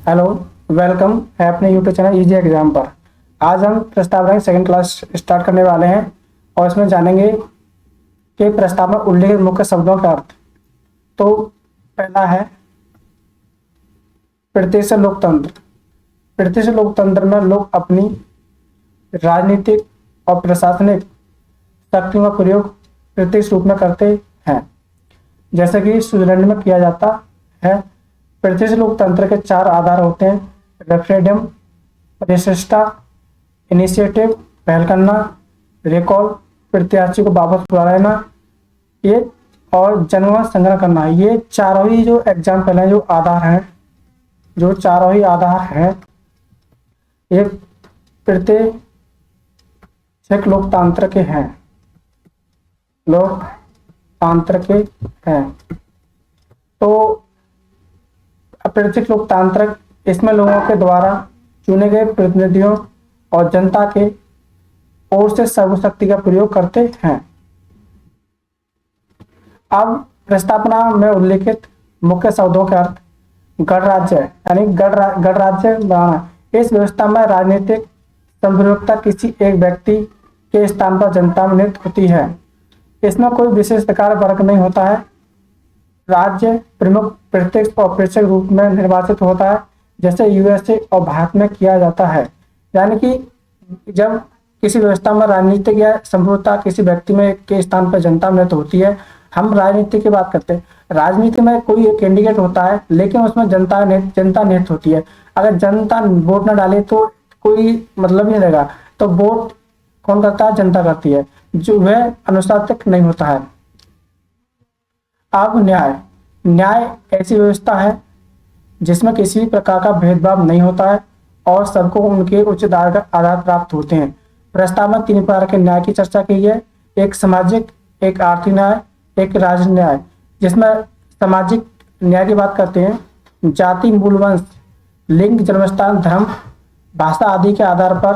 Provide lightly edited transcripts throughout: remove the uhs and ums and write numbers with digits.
Hello, welcome है अपने YouTube channel easy exam पर। आज हम प्रस्तावना की सेकंड क्लास स्टार्ट करने वाले हैं और इसमें जानेंगे कि प्रस्तावना उल्लेखित मुख्य शब्दों का अर्थ। तो पहला है प्रत्यक्ष लोकतंत्र। प्रत्यक्ष लोकतंत्र में लोग अपनी राजनीतिक और प्रशासनिक शक्तियों का प्रयोग प्रत्यक्ष रूप में करते हैं, जैसे कि स्विट्जरलैंड में किया जाता है। प्रत्यक्ष लोकतंत्र के 4 आधार होते हैं: रेफरेंडम, प्रतिष्ठा, इनिशिएटिव पहल करना, रिकॉल प्रत्याशी को वापस बुला लेना, ये और जनमत संग्रह करना। ये चारों ही जो एग्जाम्पल हैं, जो आधार हैं, जो चारों ही आधार हैं, ये प्रत्यक्ष लोकतंत्र के हैं, लोकतंत्र के हैं। तो प्रत्यक्ष लोकतांत्रिक, इसमें लोगों के द्वारा चुने गए प्रतिनिधियों और जनता के ओर से सर्वशक्ति का प्रयोग करते हैं। अब प्रस्तावना में उल्लेखित मुख्य शब्दों के अर्थ। गणराज्य यानी गणराज्य बनाना। इस व्यवस्था में राजनीतिक संप्रभुता किसी एक व्यक्ति के स्थान पर जनता में नियुक्त होती है। इसमें कोई विशेष अधिकार वर्ग नहीं होता है। राज्य प्रमुख प्रत्यक्ष और अप्रत्यक्ष रूप में निर्वाचित होता है, जैसे यूएसए और भारत में किया जाता है। यानी कि जब किसी व्यवस्था में राजनीतिक या संप्रभुता किसी व्यक्ति में के स्थान पर जनता में होती है, हम राजनीति की बात करते हैं। राजनीति में कोई एक कैंडिडेट होता है, लेकिन उसमें जनता नियुक्त होती है। अगर जनता वोट न डाले तो कोई मतलब नहीं रहेगा। तो वोट कौन करता है? जनता करती है, जो वह अनुशासित नहीं होता है। अब न्याय ऐसी व्यवस्था है जिसमें किसी भी प्रकार का भेदभाव नहीं होता है और सबको उनके उचित आधार प्राप्त होते हैं। प्रस्ताव में 3 प्रकार के न्याय की चर्चा की है: एक सामाजिक, एक आर्थिक न्याय, एक राजनीतिक न्याय। जिसमें सामाजिक न्याय की बात करते हैं, जाति, मूल वंश, लिंग, जन्मस्थान, धर्म, भाषा आदि के आधार पर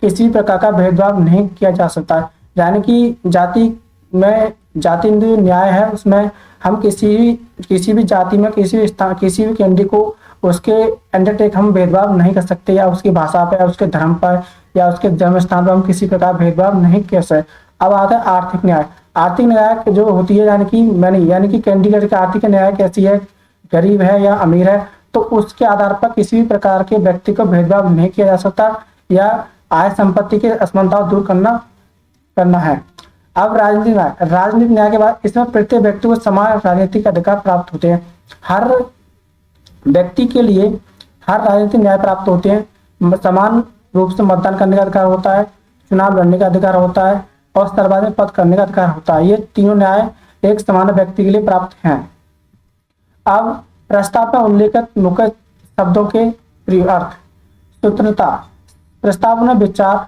किसी प्रकार का भेदभाव नहीं किया जा सकता। यानी कि जाति न्याय है, उसमें हम किसी भी जाति में किसी भी कैंडिडेट को उसके अंडरटेक हम भेदभाव नहीं कर सकते, या उसकी भाषा पर, या उसके धर्म पर, या उसके जन्म स्थान पर हम किसी प्रकार भेदभाव नहीं कर सकते। अब आता है आर्थिक न्याय। आर्थिक न्याय जो होती है, यानी कि कैंडिडेट का आर्थिक न्याय कैसी है, गरीब है या अमीर है, तो उसके आधार पर किसी भी प्रकार के व्यक्ति को भेदभाव नहीं किया जा सकता, या आय संपत्ति के असमानता दूर करना है। अब राजनीतिक न्याय के बाद इसमें प्रत्येक व्यक्ति को समान राजनीतिक अधिकार प्राप्त होते हैं। हर व्यक्ति के लिए हर राजनीतिक न्याय प्राप्त होते हैं। समान रूप से मतदान करने का अधिकार होता है, चुनाव लड़ने का अधिकार होता है और सार्वजनिक पद करने का अधिकार होता है। ये तीनों न्याय एक समान व्यक्ति के लिए प्राप्त हैं। अब प्रस्ताव में उल्लेखित मुख्य शब्दों के अर्थ। स्वतंत्रता। प्रस्ताव में विचार,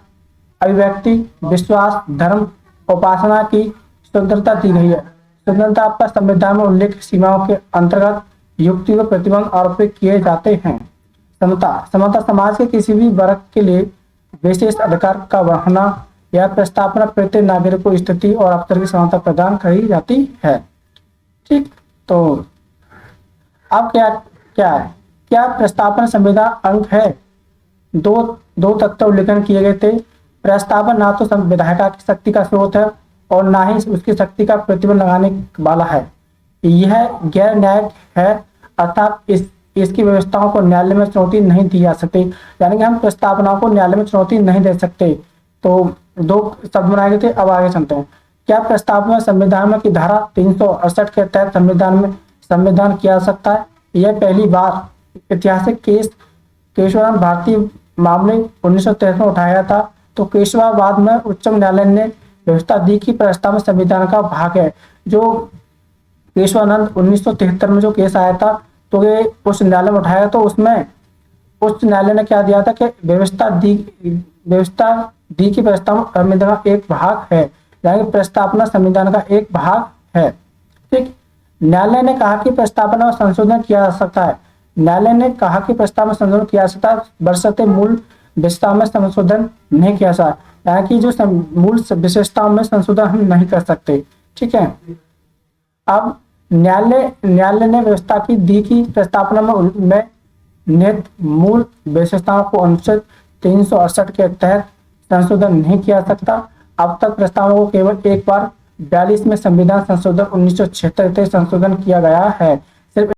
अभिव्यक्ति, विश्वास, धर्म, उपासना की स्वतंत्रता दी गई है। स्वतंत्रता पर संविधान में उल्लेखित सीमाओं के अंतर्गत युक्ति व प्रतिबंध आरोपित किए जाते हैं। समता समाज के किसी भी वर्ग के लिए विशेष अधिकार का बढ़ाना। यह प्रस्तावना प्रत्येक नागरिक को स्थिति और अवसर की समानता प्रदान करी जाती है। ठीक, तो अब क्या है? क्या प्रस्तावना संविधान अंग है? दो तत्व उल्लेखन किए गए थे। प्रस्तावना ना तो विधायिका की शक्ति का स्रोत है और ना ही उसकी शक्ति का प्रतिबंध लगाने वाला है। यह गैर न्यायिक है, अर्थात इसकी व्यवस्थाओं को न्यायालय में चुनौती नहीं दी जा सकती। यानी कि हम प्रस्तावनाओं को न्यायालय में चुनौती नहीं दे सकते। तो 2 शब्द बनाए गए थे। अब आगे चलते हैं। क्या प्रस्तावना संविधान में की धारा 368 के तहत संविधान किया जा सकता है? यह पहली बार ऐतिहासिक केशवानंद भारतीय मामले 1963 में उठाया था। तो केशवाबाद में उच्चतम न्यायालय ने व्यवस्था दी कि प्रस्ताव संविधान का भाग है। जो केशवानंद 1973 में जो केस आया था, तो ये उच्च न्यायालय में उठाया, तो उसमें उच्च न्यायालय ने क्या दिया था कि व्यवस्था दी कि प्रस्ताव संविधान का एक भाग है, यानी प्रस्तावना संविधान का एक भाग है। ठीक, न्यायालय ने कहा कि प्रस्तावना में संशोधन किया जा सकता है। न्यायालय ने कहा कि प्रस्ताव में संशोधन किया जा सकता है, बशर्ते मूल विशेषताओं में संशोधन नहीं किया जा, यानी कि जो मूल विशेषताओं में संशोधन हम नहीं कर सकते। ठीक है। अब न्यायालय ने व्यवस्था की दी कि प्रस्तावना में निहित मूल विशेषताओं को अनुच्छेद 368 के तहत संशोधन नहीं किया जा सकता। अब तक प्रस्तावों को केवल एक बार 42 में संविधान संशोधन 1976 संशोधन किया गया है।